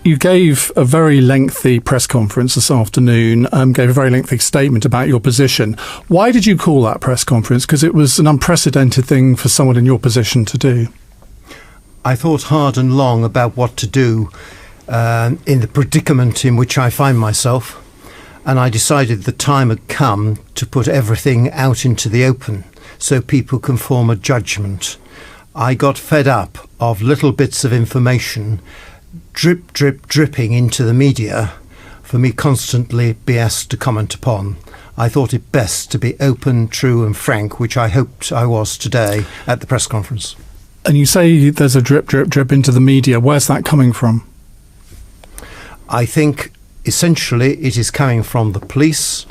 You gave a very lengthy press conference this afternoon, gave a very lengthy statement about your position. Why did you call that press conference? Because it was an unprecedented thing for someone in your position to do. I thought hard and long about what to do in the predicament in which I find myself, and I decided the time had come to put everything out into the open so people can form a judgment. I got fed up of little bits of information dripping into the media for me constantly be asked to comment upon. I thought it best to be open, true and frank, which I hoped I was today at the press conference. And you say there's a drip into the media. Where's that coming from? I think essentially it is coming from the police,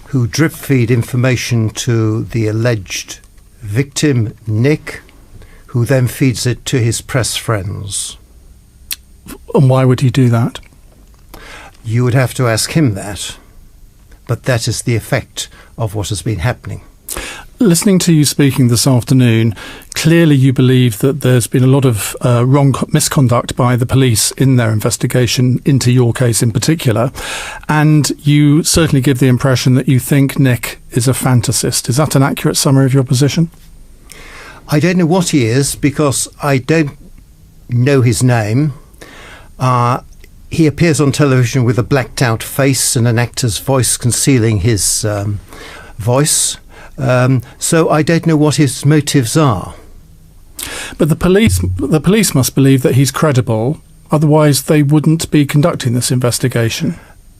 who drip feed information to the alleged victim, Nick, who then feeds it to his press friends. And why would he do that? You would have to ask him that. But that is the effect of what has been happening. Listening to you speaking this afternoon, clearly you believe that there's been a lot of wrong misconduct by the police in their investigation into your case in particular, and you certainly give the impression that you think Nick is a fantasist. Is that an accurate summary of your position? I don't know what he is because I don't know his name. He appears on television with a blacked out face and an actor's voice concealing his voice. So I don't know what his motives are. But the police must believe that he's credible, otherwise they wouldn't be conducting this investigation.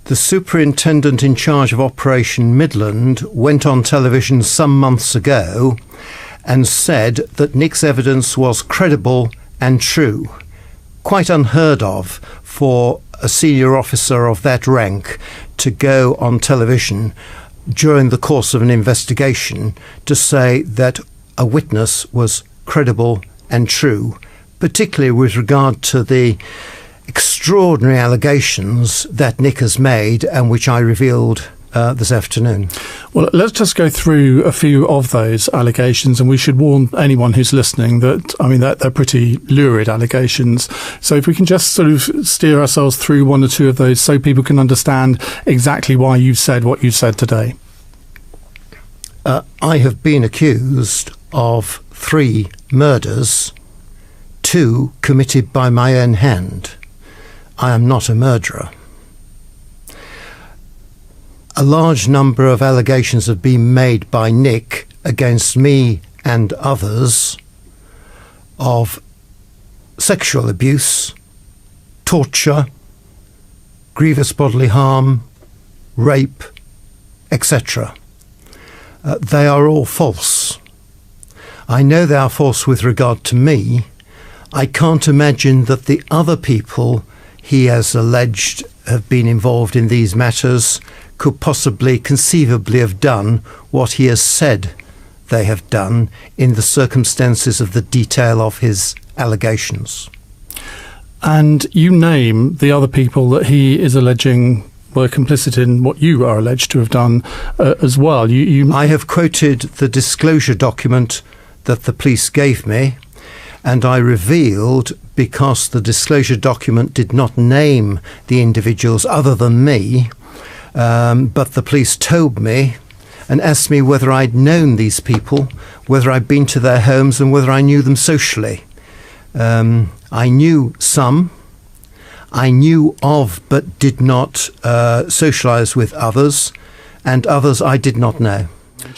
The superintendent in charge of Operation Midland went on television some months ago and said that Nick's evidence was credible and true. Quite unheard of for a senior officer of that rank to go on television during the course of an investigation to say that a witness was credible and true, particularly with regard to the extraordinary allegations that Nick has made and which I revealed this afternoon. Well, let's just go through a few of those allegations, and we should warn anyone who's listening that, they're pretty lurid allegations. So if we can just sort of steer ourselves through one or two of those so people can understand exactly why you've said what you've said today. I have been accused of 3 murders, 2 committed by my own hand. I am not a murderer. A large number of allegations have been made by Nick against me and others of sexual abuse, torture, grievous bodily harm, rape, etc. They are all false. I know they are false with regard to me. I can't imagine that the other people he has alleged have been involved in these matters could possibly conceivably have done what he has said they have done in the circumstances of the detail of his allegations. And you name the other people that he is alleging were complicit in what you are alleged to have done as well. I have quoted the disclosure document that the police gave me, and I revealed, because the disclosure document did not name the individuals other than me, but the police told me and asked me whether I'd known these people, whether I'd been to their homes and whether I knew them socially. I knew some. I knew of but did not socialise with others, and others I did not know.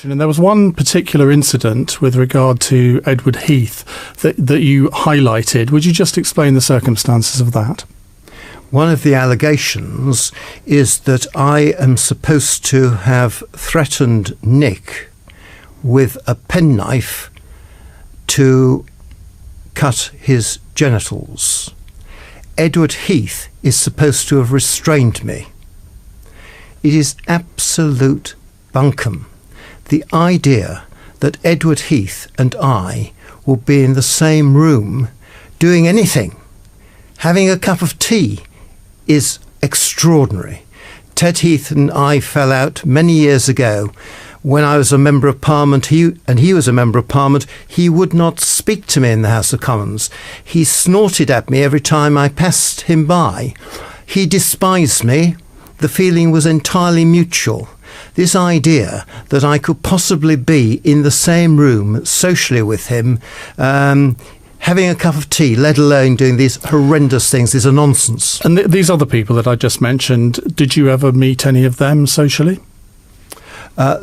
And there was one particular incident with regard to Edward Heath that you highlighted. Would you just explain the circumstances of that? One of the allegations is that I am supposed to have threatened Nick with a penknife to cut his genitals. Edward Heath is supposed to have restrained me. It is absolute bunkum. The idea that Edward Heath and I will be in the same room doing anything, having a cup of tea, is extraordinary. Ted Heath and I fell out many years ago when I was a Member of Parliament, he was a Member of Parliament, he would not speak to me in the House of Commons. He snorted at me every time I passed him by. He despised me. The feeling was entirely mutual. This idea that I could possibly be in the same room socially with him, having a cup of tea, let alone doing these horrendous things, is a nonsense. And these other people that I just mentioned, did you ever meet any of them socially?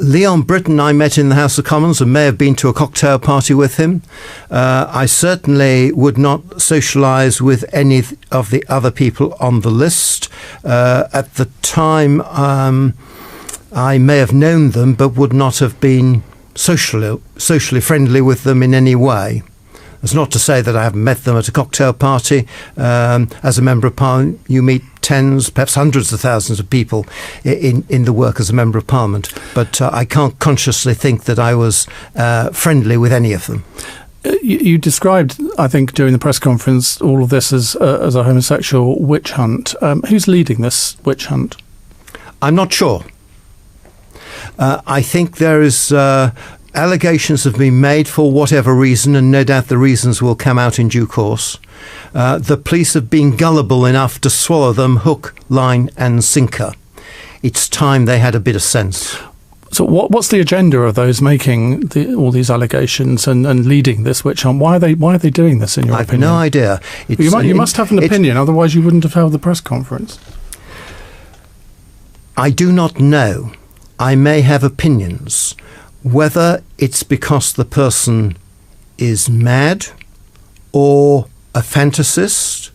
Leon Britton I met in the House of Commons and may have been to a cocktail party with him. I certainly would not socialise with any of the other people on the list. At the time, I may have known them but would not have been socially friendly with them in any way. That's not to say that I haven't met them at a cocktail party. As a Member of Parliament, you meet tens, perhaps hundreds of thousands of people in the work as a Member of Parliament. But I can't consciously think that I was friendly with any of them. You described, I think, during the press conference, all of this as a homosexual witch hunt. Who's leading this witch hunt? I'm not sure. I think there is... allegations have been made for whatever reason, and no doubt the reasons will come out in due course. The police have been gullible enough to swallow them hook, line and sinker. It's time they had a bit of sense. So what's the agenda of those making all these allegations and leading this witch hunt? Why are they doing this, in your opinion? I have no idea. You must have an opinion, otherwise you wouldn't have held the press conference. I do not know. I may have opinions. Whether it's because the person is mad or a fantasist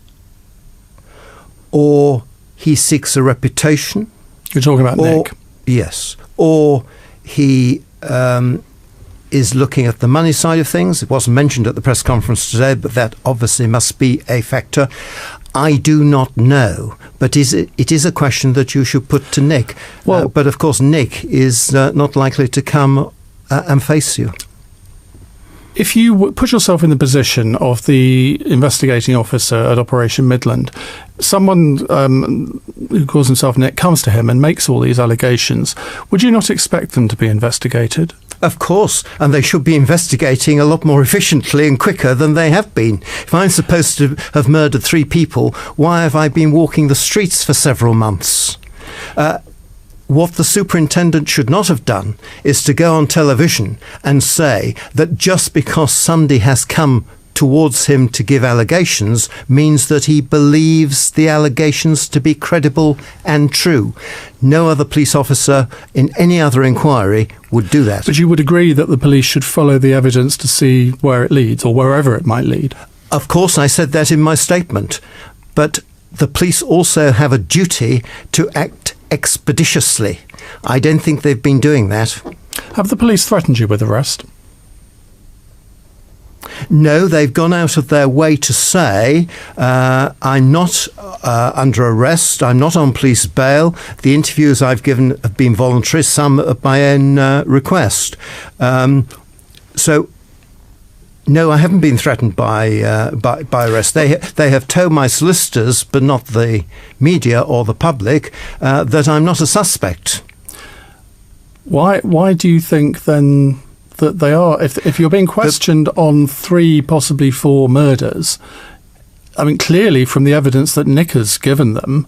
or he seeks a reputation. You're talking about Nick? Yes. Or he is looking at the money side of things. It wasn't mentioned at the press conference today, but that obviously must be a factor. I do not know, but it is a question that you should put to Nick. Well, but of course, Nick is not likely to come and face you. If you put yourself in the position of the investigating officer at Operation Midland, someone who calls himself Nick comes to him and makes all these allegations, would you not expect them to be investigated? Of course, and they should be investigating a lot more efficiently and quicker than they have been. If I'm supposed to have murdered 3 people, why have I been walking the streets for several months? What the superintendent should not have done is to go on television and say that just because somebody has come towards him to give allegations means that he believes the allegations to be credible and true. No other police officer in any other inquiry would do that. But you would agree that the police should follow the evidence to see where it leads, or wherever it might lead? Of course, I said that in my statement. But the police also have a duty to act expeditiously. I don't think they've been doing that. Have the police threatened you with arrest? No, they've gone out of their way to say, I'm not under arrest, I'm not on police bail. The interviews I've given have been voluntary, some at my own request. So, no, I haven't been threatened by arrest. They have told my solicitors, but not the media or the public, that I'm not a suspect. Why do you think then that they are? If you're being questioned on 3, possibly 4 murders, I mean, clearly from the evidence that Nick has given them,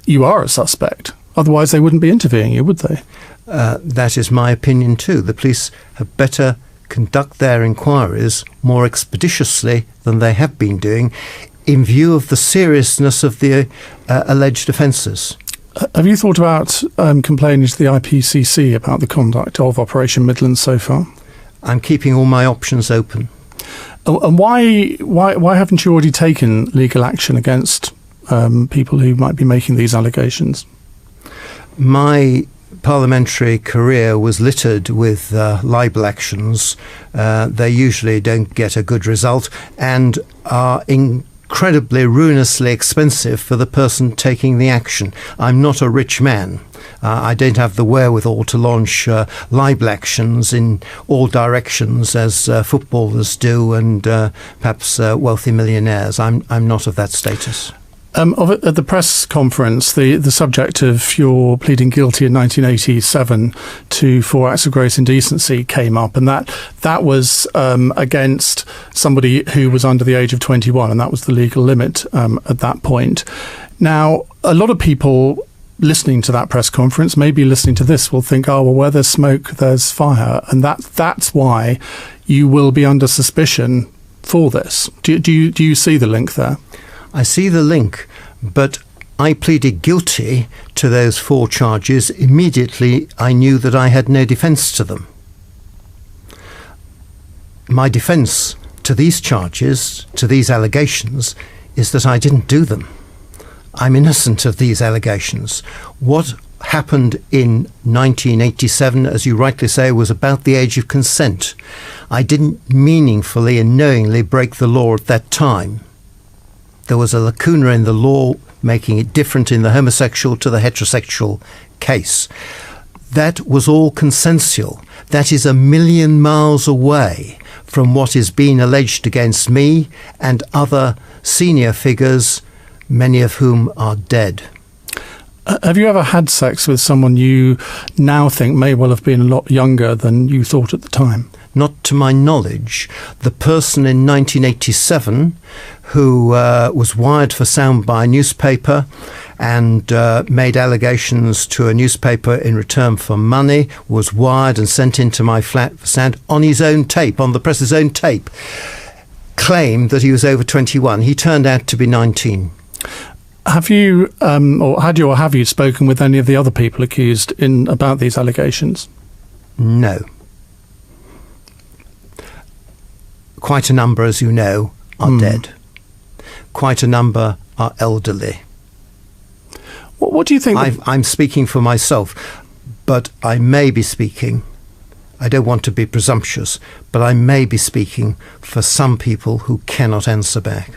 you are a suspect. Otherwise, they wouldn't be interviewing you, would they? That is my opinion too. The police have better conduct their inquiries more expeditiously than they have been doing in view of the seriousness of the alleged offences. Have you thought about complaining to the IPCC about the conduct of Operation Midland so far? I'm keeping all my options open. And why haven't you already taken legal action against people who might be making these allegations? My parliamentary career was littered with libel actions. They usually don't get a good result and are incredibly ruinously expensive for the person taking the action. I'm not a rich man. I don't have the wherewithal to launch libel actions in all directions as footballers do and perhaps wealthy millionaires. I'm not of that status. At the press conference, the subject of your pleading guilty in 1987 to 4 acts of gross indecency came up, and that was against somebody who was under the age of 21, and that was the legal limit at that point. Now, a lot of people listening to that press conference, maybe listening to this, will think, oh, well, where there's smoke, there's fire, and that's why you will be under suspicion for this. Do you see the link there? I see the link, but I pleaded guilty to those 4 charges. Immediately, I knew that I had no defence to them. My defence to these charges, to these allegations, is that I didn't do them. I'm innocent of these allegations. What happened in 1987, as you rightly say, was about the age of consent. I didn't meaningfully and knowingly break the law at that time. There was a lacuna in the law making it different in the homosexual to the heterosexual case. That was all consensual. That is a million miles away from what is being alleged against me and other senior figures, many of whom are dead. Have you ever had sex with someone you now think may well have been a lot younger than you thought at the time? Not to my knowledge. The person in 1987 who was wired for sound by a newspaper and made allegations to a newspaper in return for money, was wired and sent into my flat for sound on his own tape, on the press's own tape, claimed that he was over 21. He turned out to be 19. Have you, have you spoken with any of the other people accused about these allegations? No. Quite a number, as you know, are dead. Quite a number are elderly. What do you think? I'm speaking for myself, but I may be speaking, I don't want to be presumptuous, but I may be speaking for some people who cannot answer back.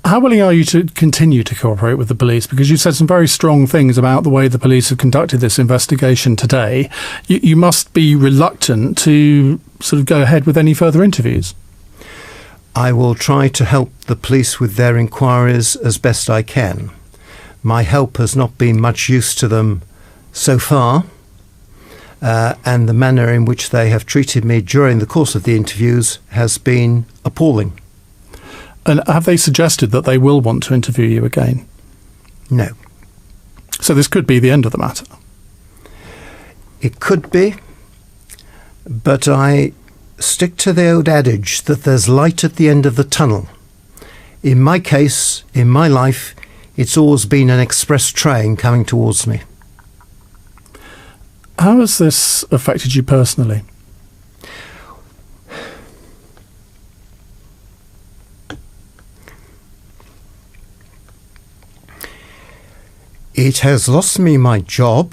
How willing are you to continue to cooperate with the police? Because you said some very strong things about the way the police have conducted this investigation today. You must be reluctant to sort of go ahead with any further interviews. I will try to help the police with their inquiries as best I can. My help has not been much use to them so far, and the manner in which they have treated me during the course of the interviews has been appalling. And have they suggested that they will want to interview you again? No. So this could be the end of the matter? It could be, but I stick to the old adage that there's light at the end of the tunnel. In my case, in my life, it's always been an express train coming towards me. How has this affected you personally? It has lost me my job.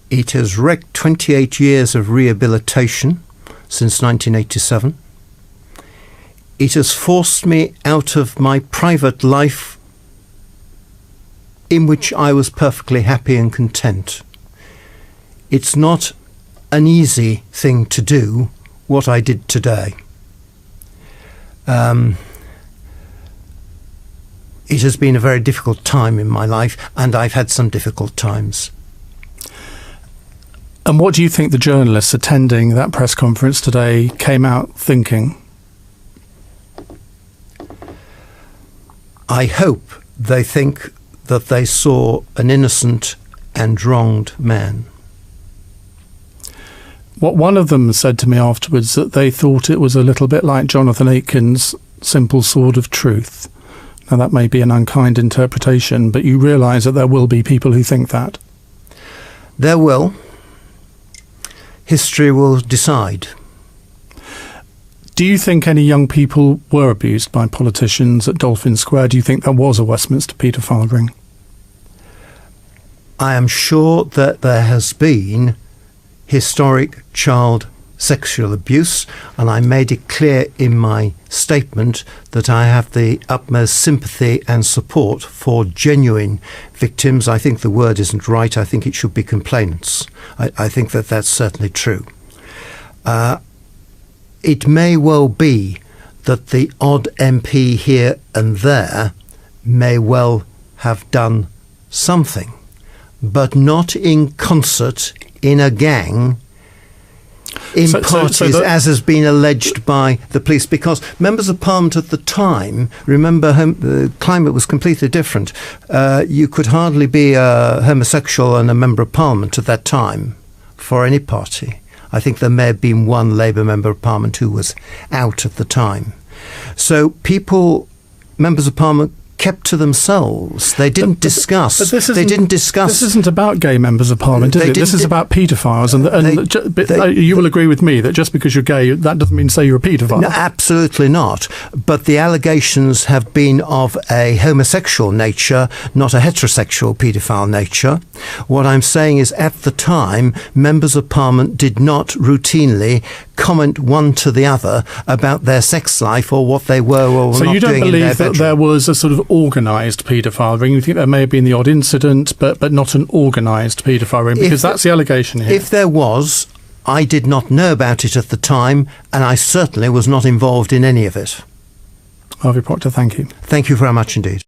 It has wrecked 28 years of rehabilitation since 1987. It has forced me out of my private life in which I was perfectly happy and content. It's not an easy thing to do, what I did today. It has been a very difficult time in my life, and I've had some difficult times. And what do you think the journalists attending that press conference today came out thinking? I hope they think that they saw an innocent and wronged man. What one of them said to me afterwards, that they thought it was a little bit like Jonathan Aitken's Simple Sword of Truth. Now, that may be an unkind interpretation, but you realise that there will be people who think that. There will. History will decide. Do you think any young people were abused by politicians at Dolphin Square? Do you think there was a Westminster paedophile ring? I am sure that there has been historic child sexual abuse, and I made it clear in my statement that I have the utmost sympathy and support for genuine victims. I think the word isn't right. I think it should be complainants. I think that that's certainly true. It may well be that the odd MP here and there may well have done something, but not in concert, in a gang, in parties, as has been alleged by the police. Because members of Parliament at the time, remember, the climate was completely different. You could hardly be a homosexual and a member of Parliament at that time for any party. I think there may have been one Labour member of Parliament who was out at the time. So members of Parliament, kept to themselves. They didn't discuss. But this isn't about gay members of Parliament, is it? This is about paedophiles, and you will agree with me that just because you're gay, that doesn't mean to say you're a paedophile. No, absolutely not. But the allegations have been of a homosexual nature, not a heterosexual paedophile nature. What I'm saying is, at the time, members of Parliament did not routinely comment one to the other about their sex life or what they were or were not doing in their bedroom. So you don't believe that there was a sort of organised paedophile ring? You think there may have been the odd incident, but not an organised paedophile ring? Because that's the allegation here. If there was, I did not know about it at the time, and I certainly was not involved in any of it. Harvey Procter, thank you. Thank you very much indeed.